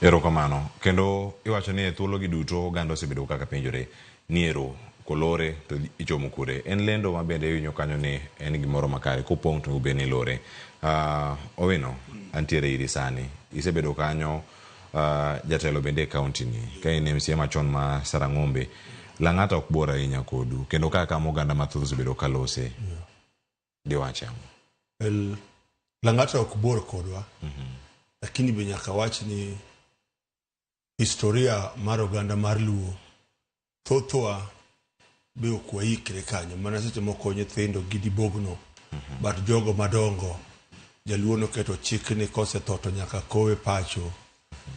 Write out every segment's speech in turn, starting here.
Erokamano. Kendo iwacho ni thuolo gi duto gando osebedo kaka penjore niero kolore to ichomo kure. En lendo ma bende winyo kanyo ni en gimoro makare kopong' to ube ni lore. Owino antiere iri sani. Isebedo kanyo jatelo bende e kaunti ni. Ka in MCA machon ma Sarang'ombe. Lang'ata ok bor ahinya kodu. Kendo kaka moganda mathoth osebedo kalose. Diwache ang'o? Lang'ata ok bor kodwa. Lakini be nyaka wach ni historia mar oganda mar Luo thothwa be ok waikre kanyo mana seche moko nyithindo gidibogno but jogo madongo Jaluo noketo chik ni kosetho to nyaka kowe pacho.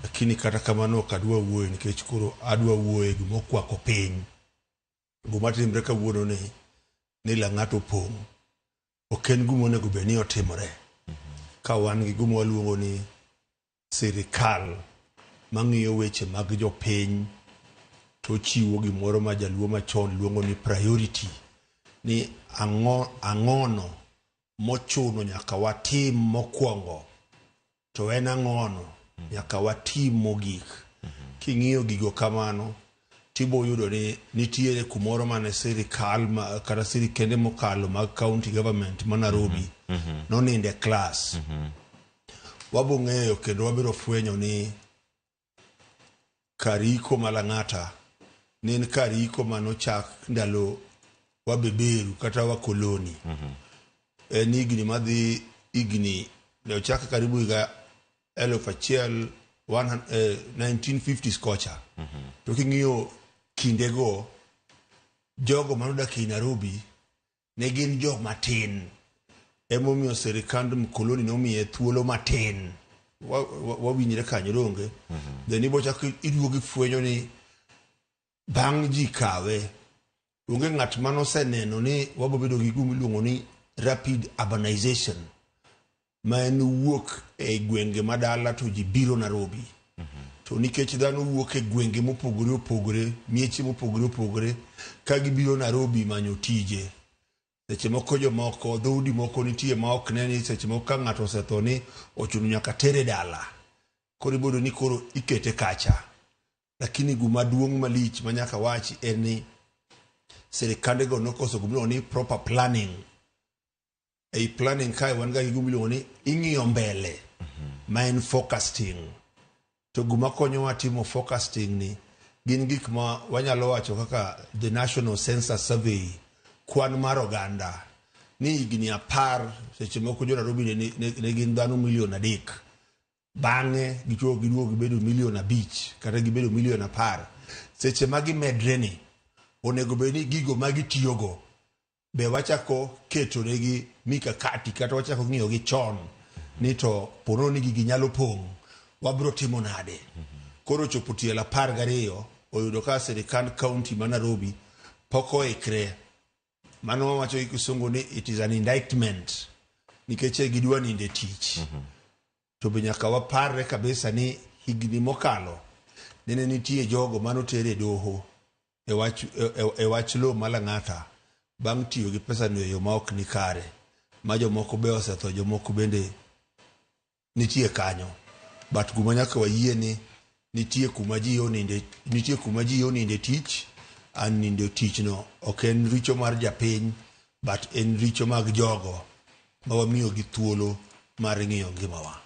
Lakini kata kamano ok adwa wuoyo nikech koro adwa wuoyo gimokwako piny. Gima timre kawuono ni Lang'ata opong'. Ok en gima onego bed ni otimore. Ka wan gi gima waluongo ni sirikal mang'iyo weche mag jopiny to chiwo gimoro ma Jaluo machon luongo ni priority, ni ang'ono mochuno nyaka watim mokwongo to en ang'ono nyaka watim mogik. King'iyo gigo kamano tibo yudo ni nitiere kumoro mane sirikal kata sirikende mokalo mag county government ma Nairobi noninde class. Wabong'eyo kendo wabiro fwenyo ni kariko ma Lang'ata nen kariko manochak ndalo wabeberu kata wakoloni. En igni madhi igni ne ochak karibu higa 1950s kocha. To king'iyo kindego jogo manodak e Nairobi ne gin jok matin. Emomiyo sirikand mkoloni nomiye thuolo matin. Wawinjre kanyo donge. Then ibo chak iduogi fwenyo ni bang' ji kawe onge ng'at manoseneno ni wabobedo gi gima iluongo ni rapid urbanization, ma en wuok e gwenge madala to ji biro Nairobi. To nikech dhano wuok e gwenge mopogore opogore, mieche mopogore opogore, ka gibiro Nairobi manyo tije. Seche moko jomoko dhoudi moko nitie ma ok neni seche moko ka ng'ato osetho ni ochuno nyaka tere dala. Koro ibodo ni koro ikete kacha. Lakini gima duong' malich ma nyaka wachi en ni sirikandego nokoso gima ni proper planning. Ei planning kai wan ga gima iluongo ni ing'iyo mbele ma en forecasting. To gima konyowa timo forecasting ni gin gik ma wanyalo wacho kaka the National Census Survey, kwan mar oganda. Ni higni 10 seche moko jo Nairobi ne gin dhano 3 million. Bang'e giduogo gibedo 5 million kata gibedo 10 million. Seche magi medre ni onego bed ni gigo magitiyogo be wachako keto negi mikakati kata wachako ng'iyo gi chon ni to pono ni gigi nyalo pong' wabro timo nade. Koro chopo tiel 12 oyudo ka sirikand county ma Nairobi poko ikre. Mano wacho kisungu ni it is an indictment nikech gidwa ninde tich. To be nyaka waparre kabisa ni higni mokalo nene nitie jogo manotere doho e wach lo ma Lang'ata bang' tiyo gi pesa no yo ma ok ni kare, ma jomoko be osetho, jomoko bende nitie kanyo. But guma nyaka wayie ni nitie kuma ji oninde tich. An nindo tich no ok en richo mar japiny but en richo mag jogo ma wamiyo gi thuolo mar ng'iyo ngimawa.